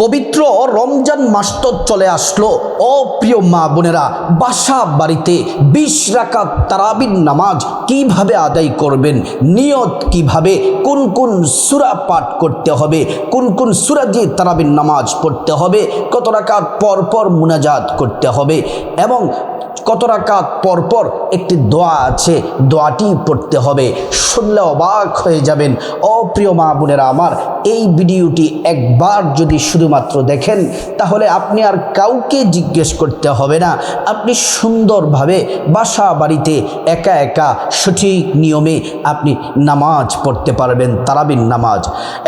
পবিত্র রমজান মাস তো চলে আসলো। ও প্রিয় মা বোনেরা, বাসা বাড়িতে 20 রাকাত তারাবির নামাজ কিভাবে আদায় করবেন, নিয়ত কিভাবে, কোন কোন সূরা পাঠ করতে হবে, কোন কোন সূরা দিয়ে তারাবির নামাজ পড়তে হবে, কত রাকাত পর পর মুনাজাত করতে হবে এবং কত রাকাত পর পর একটি দোয়া আছে, দোয়াটি পড়তে হবে, শুনলে অবাক হয়ে যাবেন। ও প্রিয় মা বোনেরা আমার, এই ভিডিওটি একবার যদি শুধুমাত্র দেখেন তাহলে আপনি আর কাউকে জিজ্ঞেস করতে হবে না। আপনি সুন্দরভাবে বাসা বাড়িতে একা একা সঠিক নিয়মে আপনি নামাজ পড়তে পারবেন। তারাবির নামাজ,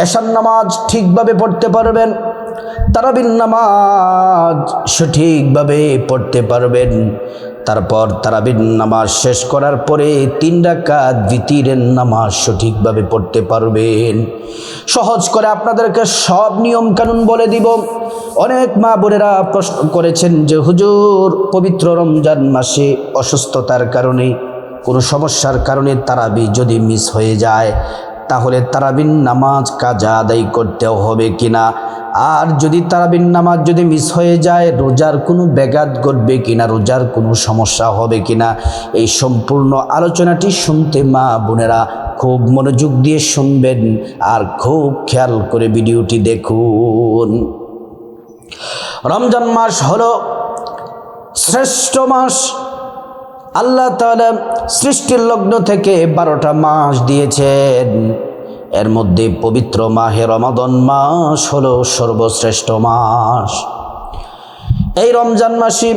এশার নামাজ ঠিকভাবে পড়তে পারবেন, তারাবির নামাজ সঠিকভাবে পড়তে পারবেন। তারপর তারাবির নামাজ শেষ করার পরে 3 রাকাত বিতিরের নামাজ সঠিকভাবে পড়তে পারবেন। সহজ করে আপনাদেরকে সব নিয়ম কানুন বলে দিব। অনেক মা বোনেরা প্রশ্ন করেছেন যে হুজুর, পবিত্র রমজান মাসে অসুস্থতার কারণে, কোনো সমস্যার কারণে তারাবি যদি মিস হয়ে যায় তাহলে তারাবির নামাজ কাজা আদায় করতে হবে কিনা, আর যদি তারাবির নামাজ যদি মিস হয়ে যায় রোজার কোনো ব্যাঘাত ঘটবে কিনা, রোজার কোনো সমস্যা হবে কিনা, এই সম্পূর্ণ আলোচনাটি শুনতে মা বোনেরা খুব মনোযোগ দিয়ে শুনবেন আর খুব খেয়াল করে ভিডিওটি দেখুন। রমজান মাস হলো শ্রেষ্ঠ মাস। আল্লাহ তাআলা সৃষ্টির লগ্ন থেকে 12টা মাস দিয়েছেন, এর মধ্যে পবিত্র মাহে রমাদান মাস হলো সর্বশ্রেষ্ঠ মাস। এই রমজান মাসে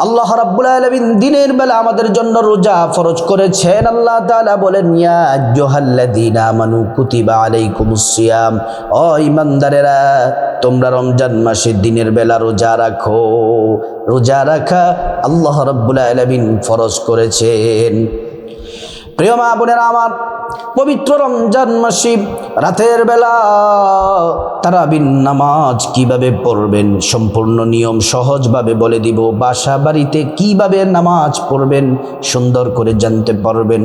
আল্লাহ রাব্বুল আলামিন দিনের বেলা আমাদের জন্য রোজা ফরজ করেছেন। আল্লাহ তাআলা বলেন, ইয়া আইয়ুহাল্লাযীনা আমানু কুতিবা আলাইকুমুস সিয়াম, ও ঈমানদারেরা তোমরা রমজান মাসে দিনের বেলা রোজা রাখো। রোজা রাখা আল্লাহ রাব্বুল আলামিন ফরজ করেছেন। প্রিয় মা বোনেরা আমার, পবিত্র রমজান মাসে রাতের বেলা তারাবির নামাজ কিভাবে পড়বেন সম্পূর্ণ নিয়ম সহজভাবে বলে দিব। বাসা বাড়িতে কিভাবে নামাজ পড়বেন সুন্দর করে জানতে পারবেন।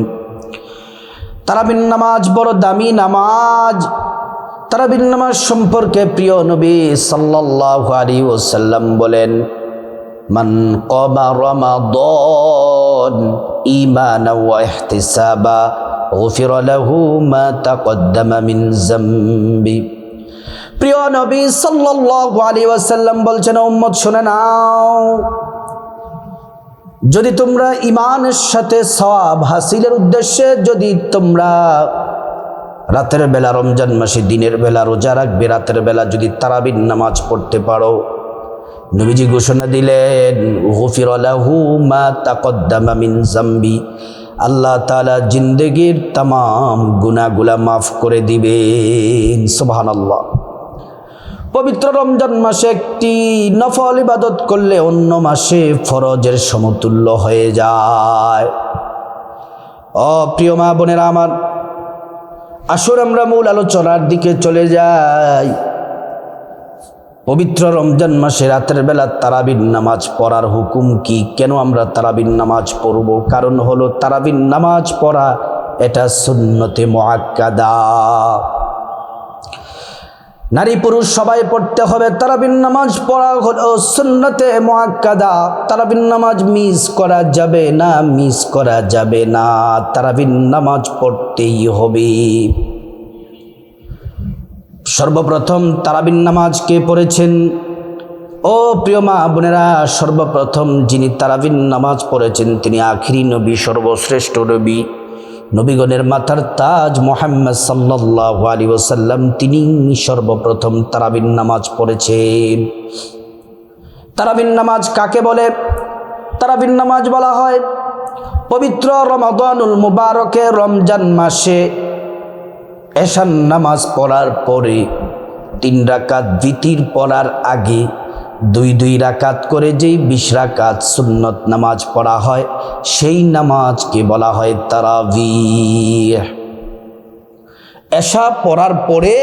তারাবির নামাজ বড় দামি নামাজ। তারাবির নামাজ সম্পর্কে প্রিয় নবী সাল্লাল্লাহু আলাইহি ওয়াসাল্লাম বলেন, মান ক্বামা রমাদান ঈমানান ওয়া ইহতিসাবা গুফিরা লাহু মা তাকদ্দামা মিন যামবি। প্রিয় নবী সাল্লাল্লাহু আলাইহি ওয়াসাল্লাম বলছেন, উম্মত শুনে নাও, যদি তোমরা ঈমানের সাথে সওয়াব হাসিলের উদ্দেশ্যে যদি তোমরা রাতের বেলা রমজান মাসে দিনের বেলা রোজা রাখবে, রাতের বেলা যদি তারাবির নামাজ পড়তে পারো, নবীজি ঘোষণা দিলেন, গুফিরা লাহু মা তাকদ্দামা মিন যামবি, আল্লাহ তাআলা জিন্দেগির तमाम গুনাহগুলো মাফ করে দিবেন। সুবহানাল্লাহ। পবিত্র রমজান মাসে একটি নফল ইবাদত করলে অন্য মাসে ফরজের সমতুল্য হয়ে যায়। ও প্রিয় মা বোনেরা আমার, আসুন আমরা মূল আলোচনার দিকে চলে যাই। পবিত্র রমজান মাসে রাতের বেলা তারাবির নামাজ পড়ার হুকুম কি, কেন আমরা তারাবির নামাজ পড়ব? কারণ হলো তারাবির নামাজ পড়া এটা সুন্নতে মুআক্কাদা। নারী পুরুষ সবাই পড়তে হবে। তারাবির নামাজ পড়া হলো সুন্নতে মুআক্কাদা। তারাবির নামাজ মিস করা যাবে না, মিস করা যাবে না। তারাবির নামাজ পড়তেই হবে। সর্বপ্রথম তারাবির নামাজ কে পড়েছেন? ও প্রিয় মা বোনেরা, সর্বপ্রথম যিনি তারাবির নামাজ পড়েছেন তিনি আখিরি নবী, সর্বশ্রেষ্ঠ নবী, নবীগণের মাথার তাজ মুহাম্মদ সাল্লাল্লাহু আলাইহি ওয়াসাল্লাম, তিনি সর্বপ্রথম তারাবির নামাজ পড়েছেন। তারাবির নামাজ কাকে বলে? তারাবির নামাজ বলা হয় পবিত্র রমাদানুল মুবারকে রমজান মাসে এশার নামাজ পড়ার পরে 3 রাকাত বিতির পড়ার আগে 2 রাকাত করে যেই 20 রাকাত সুন্নত নামাজ পড়া হয় সেই নামাজকে বলা হয় তারাবিহ। এশা পড়ার পরে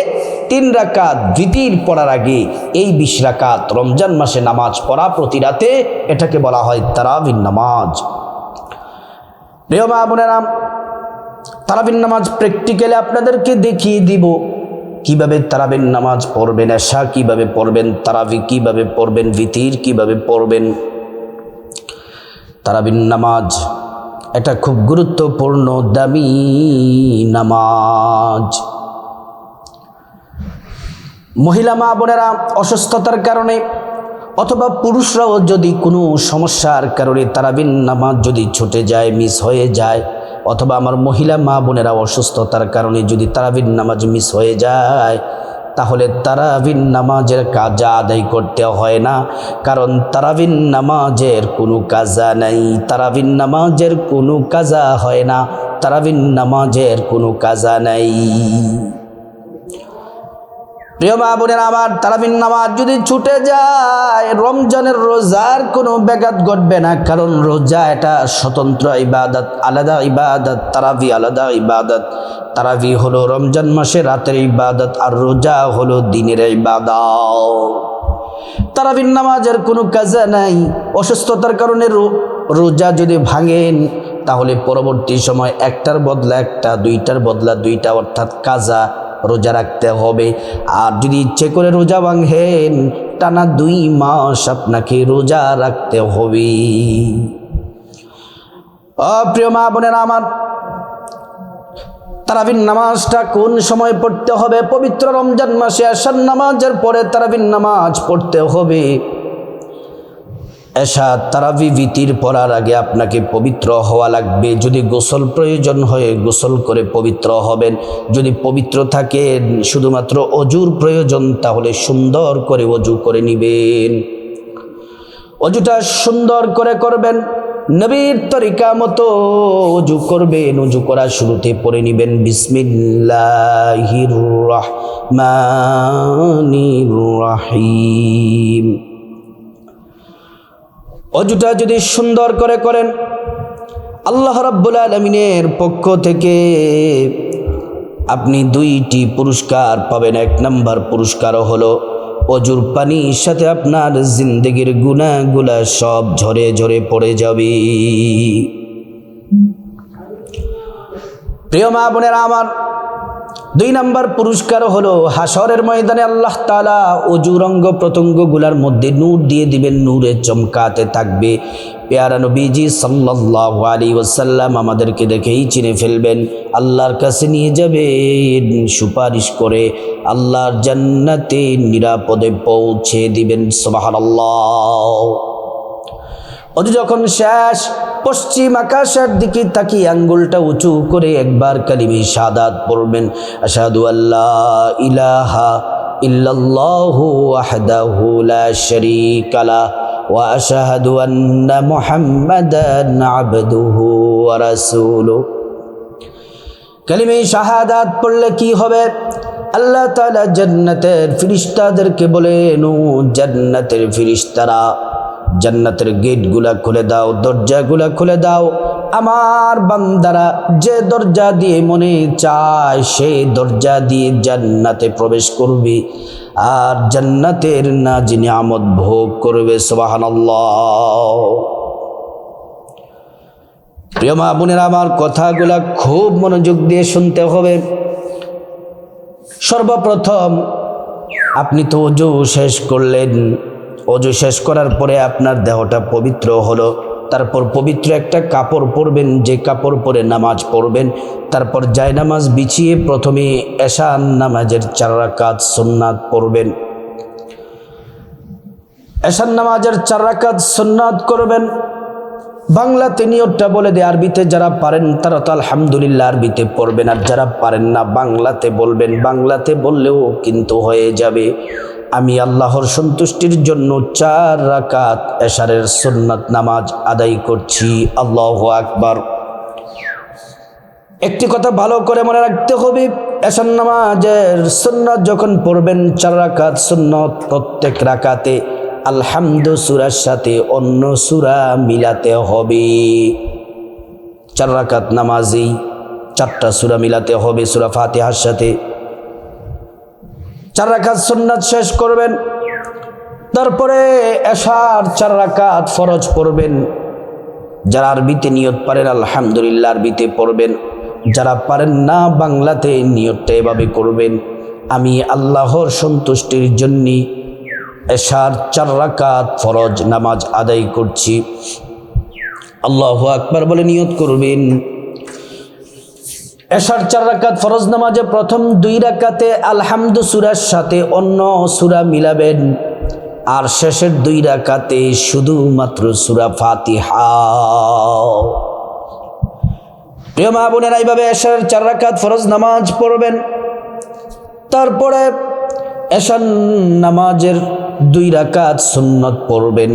3 রাকাত বিতির পড়ার আগে এই 20 রাকাত রমজান মাসে নামাজ পড়া প্রতি রাতে, এটাকে বলা হয় তারাবির নামাজ। প্রিয় মা বোনেরা, তারাবির নামাজ প্র্যাকটিক্যালি আপনাদেরকে দেখিয়ে দিব কিভাবে তারাবির নামাজ পড়বেন, এশা কিভাবে পড়বেন, তারাবি কিভাবে পড়বেন, ভিতির কিভাবে পড়বেন। তারাবির নামাজ এটা খুব গুরুত্বপূর্ণ দামি নামাজ। মহিলা মা বোনেরা অসুস্থতার কারণে অথবা পুরুষরাও যদি কোনো সমস্যার কারণে তারাবির নামাজ যদি ছুটে যায়, মিস হয়ে যায়, অথবা আমার মহিলা মা বোনেরা অসুস্থতার কারণে যদি তারাবির নামাজ মিস হয়ে যায়, তাহলে তারাবির নামাজের কাজা আদায় করতে হয় না। কারণ তারাবির নামাজের কোনো কাজা নাই, তারাবির নামাজের কোনো কাজা হয় না, তারাবির নামাজের কোনো কাজা নাই। প্রিয় মা বোনেরা আমার, তারাবির নামাজ যদি ছুটে যায় রমজানের রোজার কোনো ব্যাঘাত ঘটবে না। কারণ রোজা এটা স্বতন্ত্র ইবাদত, আলাদা ইবাদত, তারাবি আলাদা ইবাদত। তারাবি হলো রমজান মাসে রাতের ইবাদত, আর রোজা হলো দিনের ইবাদত। তারাবির নামাজের কোনো কাজা নাই। অসুস্থতার কারণে রোজা যদি ভাঙেন তাহলে পরবর্তী সময় একটার বদলা একটা, দুইটার বদলা দুইটা, অর্থাৎ কাজা রোজা রাখতে হবে। আর যদি ইচ্ছে করে রোজা ভাঙেন টানা 2 মাস আপনাকে রোজা রাখতে হবে। প্রিয় মা বোনেরা আমার, তারাবির নামাজটা কোন সময় পড়তে হবে? পবিত্র রমজান মাসে এশার নামাজের পরে তারাবির নামাজ পড়তে হবে। এশা তারাবি ভিতির পড়ার আগে আপনাকে পবিত্র হওয়া লাগবে। যদি গোসল প্রয়োজন হয় গোসল করে পবিত্র হবেন। যদি পবিত্র থাকে শুধুমাত্র অজুর প্রয়োজন তাহলে সুন্দর করে অজু করে নেবেন। অজুটা সুন্দর করে করবেন, নবীর তরিকা মতো অজু করবেন। অজু করার শুরুতে পড়ে নেবেন বিসমিল্লাহির রহমানির রহিম। অজুটা যদি সুন্দর করে করেন আল্লাহ রাব্বুল আলামিনের পক্ষ থেকে আপনি 2টি পুরস্কার পাবেন। 1 নম্বর পুরস্কার হলো অজুর পানির সাথে আপনার জিন্দেগির গুনাহগুলা সব ঝরে ঝরে পড়ে যাবে। প্রিয় মা বোনেরা আমার, 2 নম্বর পুরস্কার হলো হাসরের ময়দানে আল্লাহ তাআলা অজুর অঙ্গ প্রত্যঙ্গগুলার মধ্যে নূর দিয়ে দিবেন, নূরে চমকাতে থাকবে। পেয়ারা নবীজি সাল্লাল্লাহু আলাইহি ওয়াসাল্লাম আমাদেরকে দেখেই চিনে ফেলবেন, আল্লাহর কাছে নিয়ে যাবেন, সুপারিশ করে আল্লাহর জান্নাতে নিরাপদে পৌঁছে দিবেন। সুবহানাল্লাহ। অজু যখন শেষ, পশ্চিম আকাশের দিকে তাকিয়ে আঙ্গুলটা উঁচু করে একবার কালিমে শাহাদাত পড়বেন। আশহাদু আল্লা ইলাহা ইল্লাল্লাহু ওয়াহদাহু লা শারীকা লাহু ওয়া আশহাদু আন্না মুহাম্মাদান আবদুহু ওয়া রাসূলুহু। কালিমে শাহাদাত পড়লে কি হবে? আল্লাহ তাআলা জান্নাতের ফেরেশতাদেরকে বলেন, ও জান্নাতের ফেরেশতারা, জান্নাতের গেটগুলা খুলে দাও, দরজাগুলা খুলে দাও। আমার বান্দারা যে দরজা দিয়ে মনে চায় সেই দরজা দিয়ে জান্নাতে প্রবেশ করবে আর জান্নাতের নাজ নিয়ামত ভোগ করবে। সুবহানাল্লাহ। প্রিয় মা বোনেরা আমার, কথাগুলা খুব মনোযোগ দিয়ে শুনতে হবে। সর্বপ্রথম আপনি তো ওযু শেষ করলেন, ওযু শেষ করার পরে আপনার দেহটা পবিত্র হলো, তারপর পবিত্র একটা কাপড় পরবেন, যে কাপড় পরে নামাজ পড়বেন। তারপর জায়নামাজ বিছিয়ে প্রথমে এশা নামাজের 4 রাকাত সুন্নাত পড়বেন। এশা নামাজের 4 রাকাত সুন্নাত করবেন। বাংলাতে নিয়তটা বলে দে, আরবিতে যারা পারেন তারা তো আলহামদুলিল্লাহ আরবিতে পড়বেন, আর যারা পারেন না বাংলাতে বলবেন। বাংলাতে বললেও কিন্তু হয়ে যাবে। আমি আল্লাহর সন্তুষ্টির জন্য 4 রাকাত এশারের সুন্নাত নামাজ আদায় করছি। আল্লাহু আকবার। একটি কথা ভালো করে মনে রাখতে হবে, এশার নামাজের সুন্নাত যখন পড়বেন 4 রাকাত সুন্নাত, প্রত্যেক রাকাতে আলহামদু সূরার সাথে অন্য সূরা মিলাতে হবে। 4 রাকাত নামাজেই 4টা সূরা মিলাতে হবে সূরা ফাতিহার সাথে। 4 রাকাত সুন্নাত শেষ করবেন, তারপরে এশার 4 রাকাত ফরজ পড়বেন। যারা আরবিতে নিয়ত পারেন আলহামদুলিল্লাহ আরবিতে পড়বেন, যারা পারেন না বাংলাতে নিয়তটা এভাবে করবেন। আমি আল্লাহর সন্তুষ্টির জন্য এশার 4 রাকাত ফরজ নামাজ আদায় করছি। আল্লাহু আকবার বলে নিয়ত করবেন। এশার 4 রাকাত ফরজ নামাজে প্রথম 2 রাকাতে আলহামদু সূরার সাথে অন্য সূরা মিলাবেন, আর শেষের 2 রাকাতে শুধুমাত্র সূরা ফাতিহা। প্রিয় মা বোনেরা, এইভাবে এশার 4 রাকাত ফরজ নামাজ পড়বেন। তারপরে এশার নামাজের 2 রাকাত সুন্নত পড়বেন।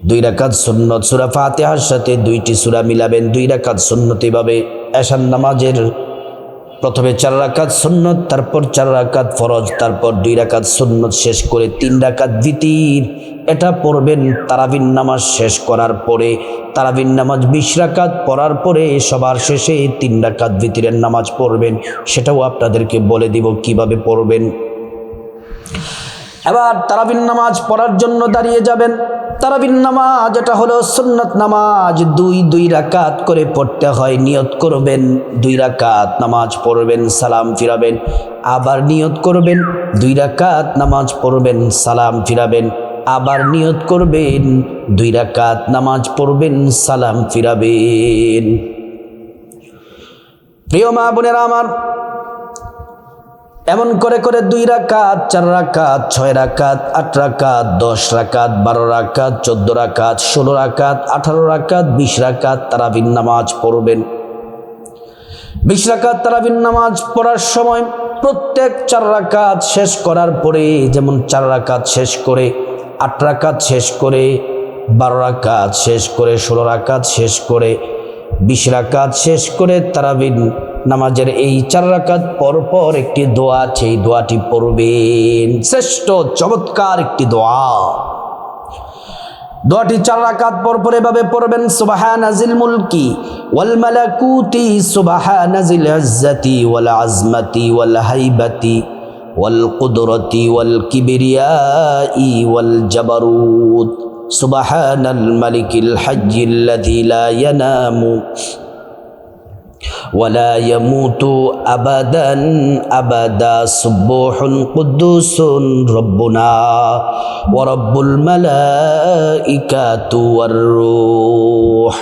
2 রাকাত সুন্নত সূরা ফাতিহার সাথে 2টি সূরা মিলাবেন, 2 রাকাত সুন্নত। এভাবে এশার নামাজের প্রথমে 4 রাকাত সুন্নত, তারপর 4 রাকাত ফরজ, তারপর 2 রাকাত সুন্নত শেষ করে 3 রাকাত ভিতির, এটা পড়বেন তারাবির নামাজ শেষ করার পরে। তারাবির নামাজ 20 রাকাত পড়ার পরে সবার শেষে 3 রাকাত ভিতিরের নামাজ পড়বেন। সেটাও আপনাদেরকে বলে দিব কিভাবে পড়বেন। এবার তারাবির নামাজ পড়ার জন্য দাঁড়িয়ে যাবেন। তারাবির নামাজ এটা হলো সুন্নত নামাজ, 2 রাকাত করে পড়তে হয়। নিয়ত করবেন 2 রাকাত নামাজ পড়বেন, সালাম ফিরাবেন, আবার নিয়ত করবেন 2 রাকাত নামাজ পড়বেন, সালাম ফিরাবেন, আবার নিয়ত করবেন 2 রাকাত নামাজ পড়বেন, সালাম ফিরাবেন। প্রিয় মা বোনেরা আমার, এমন করে করে 2 রাকাত, 4 রাকাত, 6 রাকাত, 8 রাকাত, 10 রাকাত, 12 রাকাত, 14 রাকাত, 16 রাকাত, 18 রাকাত, 20 রাকাত তারাবির নামাজ পড়বেন। 20 রাকাত তারাবির নামাজ পড়ার সময় প্রত্যেক 4 রাকাত শেষ করার পরে, যেমন 4 রাকাত শেষ করে 8 রাকাত শেষ করে 12 রাকাত শেষ করে 16 রাকাত শেষ করে 20 রাকাত শেষ করে তারাবির নামাজের এই 4 রাকাত পর পর একটি দোয়া আছে, এই দোয়াটি পড়বেন। শ্রেষ্ঠ চমৎকার একটি দোয়া। দোয়াটি 4 রাকাত পর পর এভাবে পড়বেন। সুবহানাজিল মুলকি ওয়াল মালাকুতি, সুবহানাজিল ইজ্জতি ওয়াল আজমতি ওয়াল হাইবাতি ওয়াল কুদরতি ওয়াল কিবরিয়াই ওয়াল জাবারুত, সুবহানাল মালিকিল হাইয়্যিল্লাযী লা ইয়ানামু ولا يموت أبدا أبدا، سبوح قدوس ربنا ورب الملائكة والروح।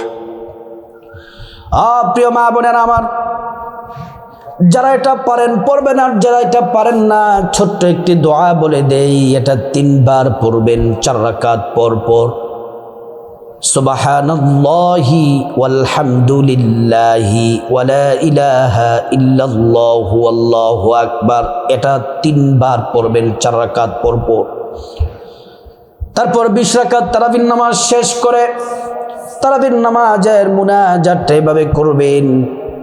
প্রিয় মা বোনেরা আমার, যারা এটা পারেন পড়বেন, আর যারা এটা পারেন না ছোট্ট একটি দোয়া বলে দেই, এটা 3 বার পড়বেন 4 রাকাত পর পর। সুবহানাল্লাহি ওয়ালহামদুলিল্লাহি ওয়ালা ইলাহা ইল্লাল্লাহু আল্লাহু আকবার, এটা 3 বার পড়বেন 4 রাকাত পর পর। তারপর 20 রাকাত তারাবির নামাজ শেষ করে তারাবির নামাজের মুনাজাতটা এভাবে করবেন।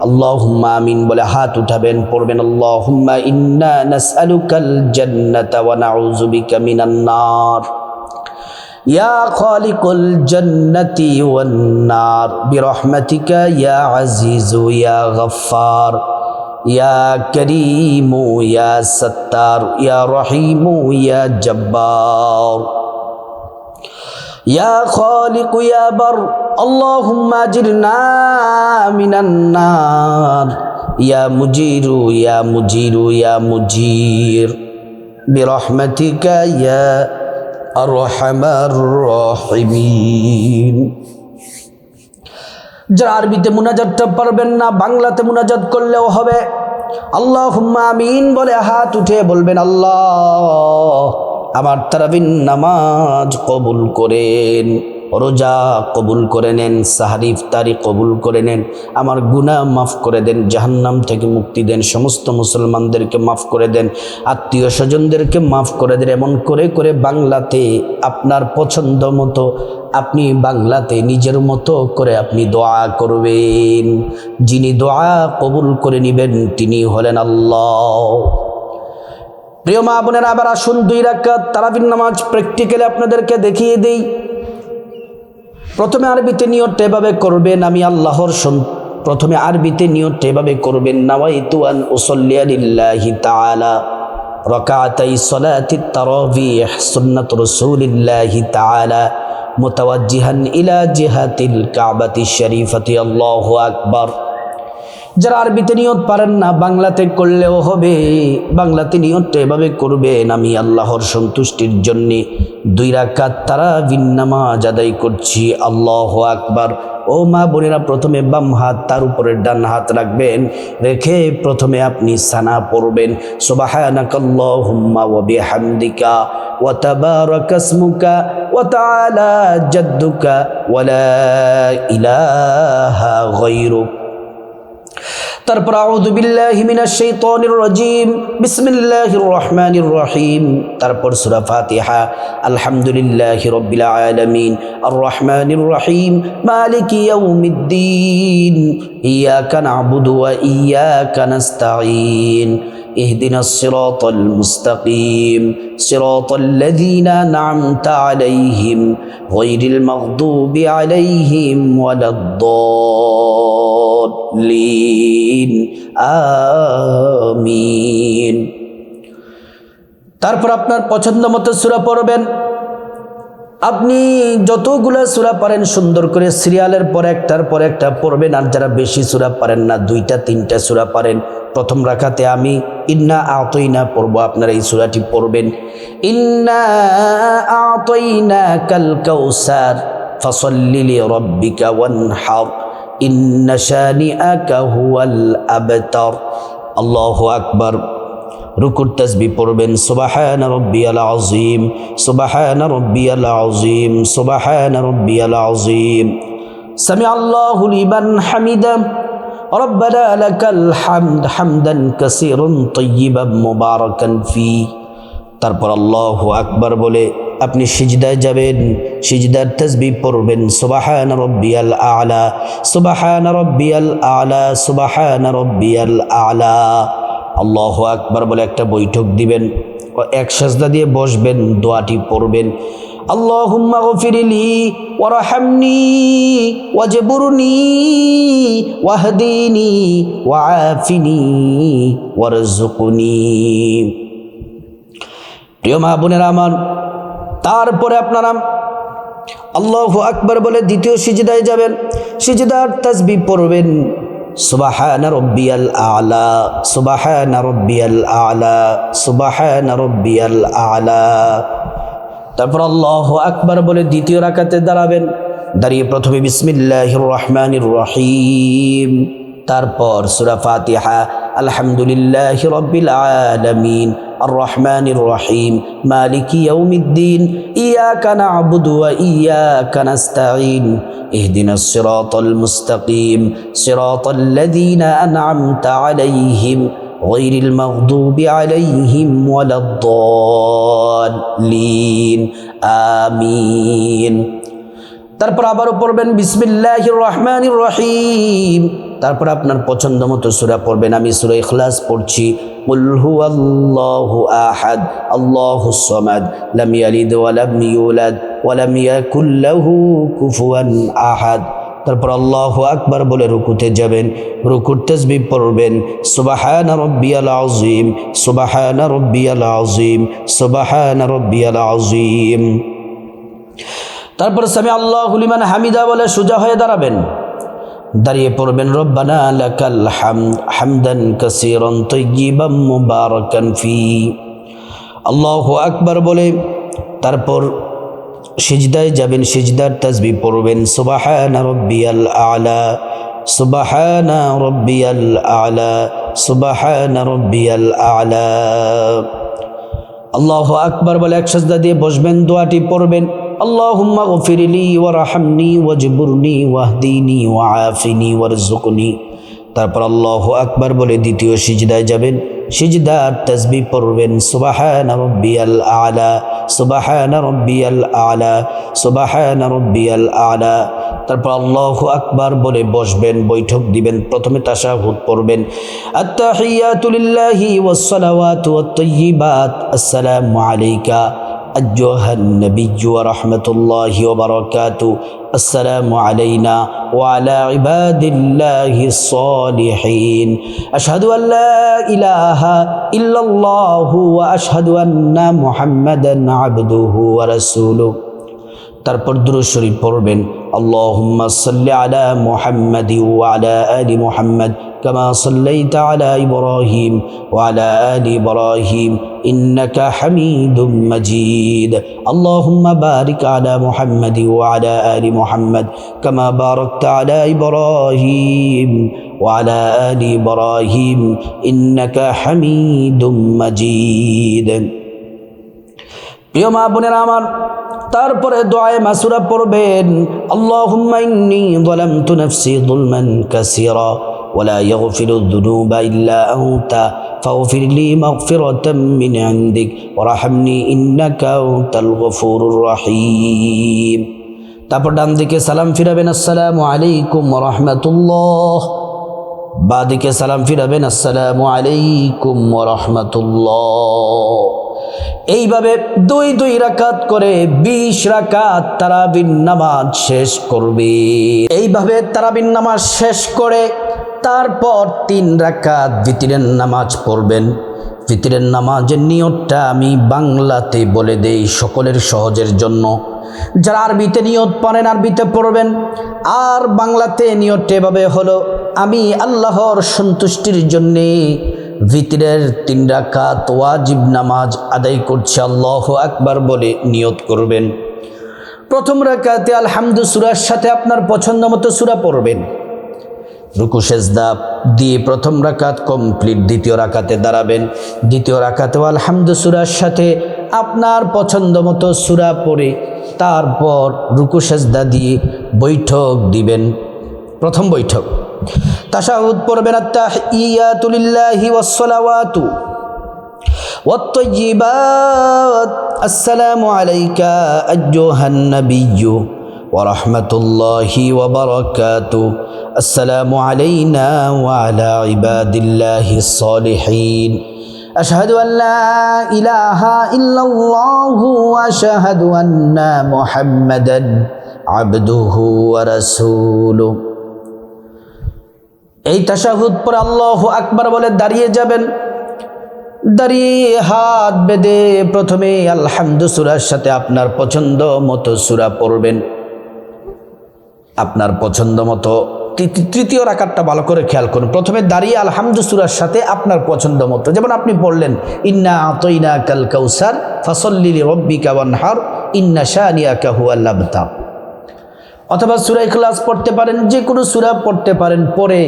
আল্লাহুম্মা আমিন বলে হাত উঠাবেন, পড়বেন আল্লাহুম্মা ইন্না নাসআলুকাল জান্নাতা ওয়া নাউযু বিকা মিনান নার, ইয়া খালিকুল জান্নাতি ওয়ান নার বিরহমাতিকা ইয়া আজিজু ইয়া গফফার ইয়া করিমু ইয়া সত্তার ইয়া রহিমু ইয়া জব্বার ইয়া খালিকু ইয়া বার, আল্লাহুম্মা আজিরনা মিনান নার, ইয়া মুজিরু ইয়া মুজিরু ইয়া মুজির বিরহমাতিকা ইয়া আরহামার রাহিমিন। যারা আরবিতে মুনাজাতটা পারবেন না, বাংলাতে মুনাজাত করলেও হবে। আল্লাহুম্মা আমিন বলে হাত উঠে বলবেন, আল্লাহ আমার তারাবির নামাজ কবুল করেন, রোজা কবুল করে নেন, সাহারি ইফতারি কবুল করে নেন, আমার গুনাহ মাফ করে দেন, জাহান্নাম থেকে মুক্তি দেন, সমস্ত মুসলমানদেরকে মাফ করে দেন, আত্মীয় স্বজনদেরকে মাফ করে দেন। এমন করে করে বাংলাতে আপনার পছন্দ মতো আপনি বাংলাতে নিজের মতো করে আপনি দোয়া করবেন। যিনি দোয়া কবুল করে নেবেন তিনি হলেন আল্লাহ। প্রিয় মা বোনেরা, আবার আসুন 2 রাকাত তারাবির নামাজ প্র্যাকটিক্যালি আপনাদেরকে দেখিয়ে দিই। প্রথমে আরবিতে নিয়তটা এভাবে করবেন, আমি আল্লাহর প্রথমে আরবিতে নিয়তটা এভাবে করবেন, নাওয়াইতু আন উসাল্লিয়া লিল্লাহি তাআলা রাকাতাই সালাতিত তারাবিহ সুন্নাত রাসূলিল্লাহি তাআলা মুতাওয়াজ্জিহান ইলা জিহাতিল কাবাতিশ শরীফাতি, আল্লাহু আকবার। যারা আরবিতে নিয়ত পারেন না, বাংলাতে করলেও হবে। বাংলাতে নিয়তটা এভাবে করবেন, আমি আল্লাহর সন্তুষ্টির জন্যে 2 রাকাত তারাবির নামাজ আদায় করছি। আল্লাহু আকবার। ও মা বোনেরা, প্রথমে বাম হাত তার উপরে ডান হাত রাখবেন, রেখে প্রথমে আপনি সানা পড়বেন, সুবহানাকাল্লাহুম্মা ওয়া বিহামদিকা ওয়া তাবারাকা ইসমুকা ওয়া তাআলা জাদ্দুকা ওয়া লা ইলাহা গায়রুক। তারপর আউযু বিল্লাহি মিনাশ শাইতানির রাজীম, বিসমিল্লাহির রহমানির রহিম। তারপর সূরা ফাতিহা, আলহামদুলিল্লাহি রাব্বিল আলামিন, আর রহমানির রহিম, মালিকি ইয়াউমিদ্দিন, ইয়াকা না'বুদু ওয়া ইয়াকা নাস্তাঈন, ইহদিনাস সিরাতাল মুস্তাকিম, সিরাতাল্লাযীনা আন'আমতা আলাইহিম গায়রিল মাগদুবি আলাইহিম ওয়ালাদ-দাল্লিন, আমিন। তারপর আপনার পছন্দ মতো সূরা পড়বেন। আপনি যতগুলো সূরা পারেন সুন্দর করে সিরিয়ালের পর একটার পর একটা পড়বেন। আর যারা বেশি সূরা পারেন না, 2টা 3টা সূরা পারেন, প্রথম রাকাতে আমি ইন্না আ'তাইনা পড়বো, আপনারা এই সূরাটি পড়বেন। ইন্না আ'তাইনাকাল কাউসার ফাসাল্লি লিরাব্বিকা ওয়ানহার, ইন্না শানিআকা হুয়াল আবতার। আল্লাহু আকবার। রুকুর তাসবিহ পড়বেন, সুবহানা রাব্বিয়াল আযীম, সুবহানা রাব্বিয়াল আযীম, সুবহানা রাব্বিয়াল আযীম। সামি আল্লাহু লিমান হামিদা, রব্বানা লাকাল হামদ হামদান কাসীরান তাইয়িবান মুবারাকান ফি। তারপর আল্লাহু আকবার বলে আপনি সিজদায় যাবেন, সিজদার তাসবিহ পড়বেন, সুবহানা রাব্বিয়াল আ'লা, সুবহানা রাব্বিয়াল আ'লা, সুবহানা রাব্বিয়াল আ'লা। আল্লাহু আকবার বলে একটা বৈঠক দিবেন, এক সাজদা দিয়ে বসবেন, দোয়াটি পড়বেন, আল্লাহুম্মা গফিরলি ওয়ারহামনি ওয়াজবুরনি ওয়াহদিনি ওয়াআফিনি ওয়ারযুকনি। প্রিয় মা বোনেরা আমার, তারপরে আপনারা আল্লাহু আকবার বলে দ্বিতীয় সিজদায় যাবেন, সিজদার তাসবিহ পড়বেন, সুবহানা রাব্বিয়াল আ'লা, সুবহানা রাব্বিয়াল আ'লা, সুবহানা রাব্বিয়াল আ'লা। তারপর আল্লাহু আকবার বলে দ্বিতীয় রাকাতে দাঁড়াবেন, দাঁড়িয়ে প্রথমে বিসমিল্লাহির রহমানির রহিম, তারপর সূরা ফাতিহা, আলহামদুলিল্লাহি রাব্বিল আলামিন, আর রহমানির রহিম, মালিকি ইয়াউমিদ্দিন, ইয়াকা না'বুদু ওয়া ইয়াকা নাস্তাঈন, ইহদিনাস সিরাতাল মুস্তাকিম, সিরাতাল্লাযীনা আন'আমতা আলাইহিম গায়রিল মাগদুবি আলাইহিম ওয়ালাদ-দাল্লিন, আমিন। তারপর আবারও পড়বেন বিসমিল্লাহির রহমানির রহিম। তারপর আপনার পছন্দ মতো সূরা পড়বেন। আমি সূরা ইখলাস পড়ছি, কুল হুয়াল্লাহু আহাদ, আল্লাহুস সামাদ, লাম ইয়ালিদ ওয়া লাম ইউলাদ ওয়া লাম ইয়াকুল লাহু কুফুয়ান আহাদ। তারপর আল্লাহু আকবার বলে রুকুতে যাবেন, রুকুর তাসবিহ পড়বেন, সুবহানা রাব্বিয়াল আযীম, সুবহানা রাব্বিয়াল আযীম, সুবহানা রাব্বিয়াল আযীম। তারপর সামি আল্লাহু লিমান হামিদা বলে সোজা হয়ে দাঁড়াবেন, দাঁড়িয়ে পড়বেন রব্বানা লাকাল হামদ হামদান কাসীরান তাইয়িবান মুবারাকান ফি। আল্লাহু আকবার বলে তারপর সিজদায় যাবেন, সিজদার তাসবিহ পড়বেন, সুবহানা রাব্বিয়াল আ'লা, সুবহানা রাব্বিয়াল আ'লা, সুবহানা রাব্বিয়াল আ'লা। আল্লাহু আকবার বলে এক সাজদা দিয়ে বসবেন, দোয়াটি পড়বেন, আল্লাহুম্মা গফিরলি ওয়ারহামনি ওয়াজবুরনি ওয়াহদিনি ওয়াআফিনি ওয়ারযুকনি। তারপর আল্লাহু আকবার বলে দ্বিতীয় সিজদায় যাবেন, সিজদার তাসবিহ পড়বেন, সুবহানা রাব্বিয়াল আ'লা, সুবহানা রাব্বিয়াল আ'লা, সুবহানা রাব্বিয়াল আ'লা। তারপর আল্লাহু আকবার বলে বসবেন, বৈঠক দিবেন, প্রথমে তাশাহুদ পড়বেন, আত-তাহিয়াতু লিল্লাহি ওয়াস সালাওয়াতু ওয়াত তাইয়্যিবাত, আসসালামু আলাইকা আইয়ুহান নাবিয়্যু ওয়া রাহমাতুল্লাহি ওয়া বারাকাতুহু, আসসালামু আলাইনা ওয়া আলা ইবাদিল্লাহিস সালিহিন, আশহাদু আল লা ইলাহা ইল্লাল্লাহু ওয়া আশহাদু আন্না মুহাম্মাদান আবদুহু ওয়া রাসূলুহু। তারপর দুরূদ শরীফ পড়বেন, আল্লাহুম্মা সাল্লি আলা মুহাম্মাদি ওয়া আলা আলি মুহাম্মাদ কামা সাল্লাইতা আলা ইব্রাহিম ওয়া আলা আলি ইব্রাহিম ইন্নাকা হামিদুম মাজিদ। আল্লাহুম্মা বারিক আলা মুহাম্মাদি ওয়া আলা আলি মুহাম্মাদ কামা বারাকতা আলা ইব্রাহিম ওয়া আলা আলি ইব্রাহিম ইন্নাকা হামিদুম মাজিদ। প্রিয় মা বোনেরা আমার, তারপরে দোয়ায়ে মাসুরা পড়বেন, আল্লাহুম্মা ইন্নী যালামতু নাফসি যুলমান কাসীরা ওয়া লা ইয়াগফিরুয যুনুবা ইল্লা আনতা ফাগফির লি মাগফিরাতাম মিন ইনদিক ওয়ারহামনি ইন্নাকা আনতাল গফুরুর রহিম। তারপর ডান দিকে সালাম ফিরাবেন, আসসালামু আলাইকুম ওয়া রাহমাতুল্লাহ। বাঁ দিকে সালাম ফিরাবেন, আসসালামু আলাইকুম ওয়া রাহমাতুল্লাহ। এইভাবে দুই দুই রাকাত করে 20 রাকাত তারাবির নামাজ শেষ করবে। এইভাবে তারাবির নামাজ শেষ করে তারপর 3 রাকাত ভিতরের নামাজ পড়বেন। ভিতরের নামাজের নিয়তটা আমি বাংলাতে বলে দেই সকলের সহজের জন্য। যারা আরবিতে নিয়ত পারেন আরবিতে পড়বেন, আর বাংলাতে নিয়তটা এভাবে হলো, আমি আল্লাহর সন্তুষ্টির জন্যে ভিতরের 3 রাকাত ওয়াজিব নামাজ আদায় করছে, আল্লাহু আকবার বলে নিয়ত করবেন। প্রথম রাকাতে আলহামদু সূরার সাথে আপনার পছন্দ মতো সূরা পড়বেন। রুকু সেজদা দিয়ে প্রথম রাকাত কমপ্লিট। দ্বিতীয় রাকাতে দাঁড়াবেন। দ্বিতীয় রাকাতেও আলহামদু সূরার সাথে আপনার পছন্দ মতো সূরা পড়ে তারপর রুকু সেজদা দিয়ে বৈঠক দিবেন। প্রথম বৈঠক তাশাহুদ পড়বেন, আত-তাহিয়াতু লিল্লাহি ওয়াস-সালাওয়াতু ওয়াত-তাইয়্যিবাত, আসসালামু আলাইকা আইয়ুহান নাবিয়্যু ওয়া রাহমাতুল্লাহি ওয়া বারাকাতুহু, আসসালামু আলাইনা ওয়া আলা ইবাদিল্লাহিস সালিহিন, আশহাদু আন লা ইলাহা ইল্লাল্লাহু ওয়া আশহাদু আন্না মুহাম্মাদান আবদুহু ওয়া রাসূলুহু। এই তাশাহুদ পরে আল্লাহু আকবার বলে দাঁড়িয়ে যাবেন। দাঁড়িয়ে হাত বেঁধে প্রথমে আলহামদু সূরার সাথে আপনার পছন্দ মতো সূরা পড়বেন। আপনার পছন্দ মতো তৃতীয় রাকাতটা ভালো করে খেয়াল করুন। প্রথমে দাঁড়িয়ে আলহামদু সূরার সাথে আপনার পছন্দ মতো, যেমন আপনি পড়লেন ইন্না আতাইনাকাল কাউসার ফাসাল্লি লিরাব্বিকা ওয়ানহার ইন্না শানিয়াকা হুয়াল আবতার, অথবা সূরা ইখলাস পড়তে পারেন, যে কোনো সূরা পড়তে পারেন। পরে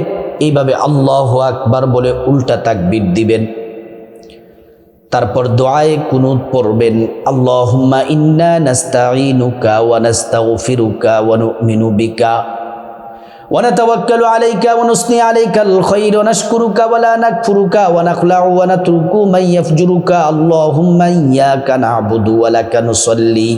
এইভাবে আল্লাহু আকবার বলে উল্টা তাকবীর দিবেন। তারপর দোয়ায়ে কুনুত পড়বেন, আল্লাহুম্মা ইন্না নাস্তাঈনুকা ওয়া নাস্তাগফিরুকা ওয়া নু'মিনু বিকা ওয়া নাতাওয়াক্কালু আলাইকা ওয়া নুসনি আলাইকাল খায়র ওয়া নাশকুরুকা ওয়া লা নাকফুরুকা ওয়া নাখলাউ ওয়া নাতরুকু মান ইয়াফজুরুকা, আল্লাহুম্মা ইয়্যাকা না'বুদু ওয়া লাকা নুসাল্লি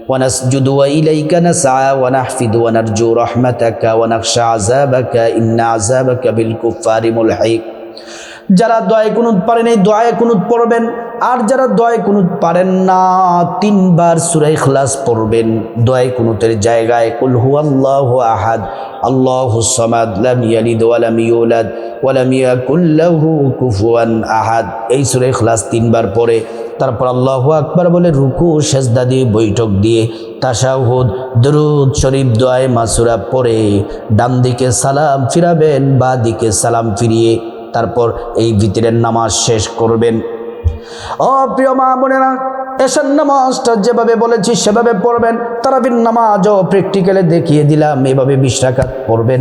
ওয়া নাসজুদু ওয়া ইলাইকা নাসআ ওয়া নাহফিদু ওয়া নারজু রাহমাতাকা ওয়া নাখশা আযাবাকা ইন্না আযাবাকা বিল কুফারি মুলহিক। যারা দোয়ায়ে কুনুত পারেন এই দোয়ায়ে কুনুত পড়বেন, আর যারা দোয়ায়ে কুনুত পারেন না 3 বার সূরা ইখলাস পড়বেন। দোয়ায়ে কুনুতের জায়গায় কুল হুয়াল্লাহু আহাদ আল্লাহুস সামাদ লাম ইয়ালিদ ওয়া লাম ইউলাদ ওয়া লাম ইয়াকুল লাহু কুফুয়ান আহাদ, এই সূরা ইখলাস 3 বার পড়ে তারপর আল্লাহু আকবার বলে রুকু সেজদা দিয়ে বৈঠক দিয়ে তাশাহুদ দরুদ শরীফ দোয়ায়ে মাসুরা পড়ে ডান দিকে সালাম ফিরাবেন, বাঁ দিকে সালাম ফিরিয়ে তারপর এই ভিতরের নামাজ শেষ করবেন। ও প্রিয় মা বোনেরা, এশার নামাজটা যেভাবে বলেছি সেভাবে পড়বেন। তারাবির নামাজও প্র্যাকটিক্যালে দেখিয়ে দিলাম, এভাবে 20 রাকাত পড়বেন।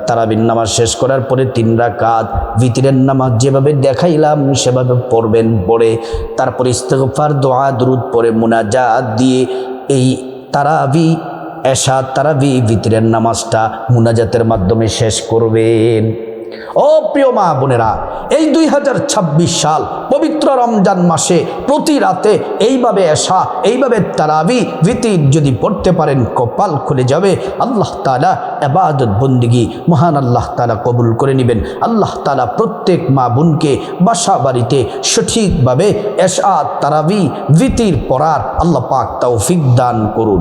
তারাবির নামাজ শেষ করার পরে 3 রাকাত ভিতরের নামাজ যেভাবে দেখাইলাম সেভাবে পড়বেন। পড়ে তারপর ইস্তিগফার দোয়া দুরুদ পড়ে মুনাজাত দিয়ে এই এশা তারাবি ভিতরের নামাজটা মুনাজাতের মাধ্যমে শেষ করবেন। ও প্রিয় মা বোনেরা, এই 2026 সাল পবিত্র রমজান মাসে প্রতি রাতে এইভাবে এশা এইভাবে তারাবি ভিতির যদি পড়তে পারেন কপাল খুলে যাবে। আল্লাহ তাআলা ইবাদত বন্দেগী মহান আল্লাহ তাআলা কবুল করে নেবেন। আল্লাহ তাআলা প্রত্যেক মা বোনকে বাসা বাড়িতে সঠিকভাবে এশা তারাবি ভিতির পড়ার আল্লাহ পাক তৌফিক দান করুন।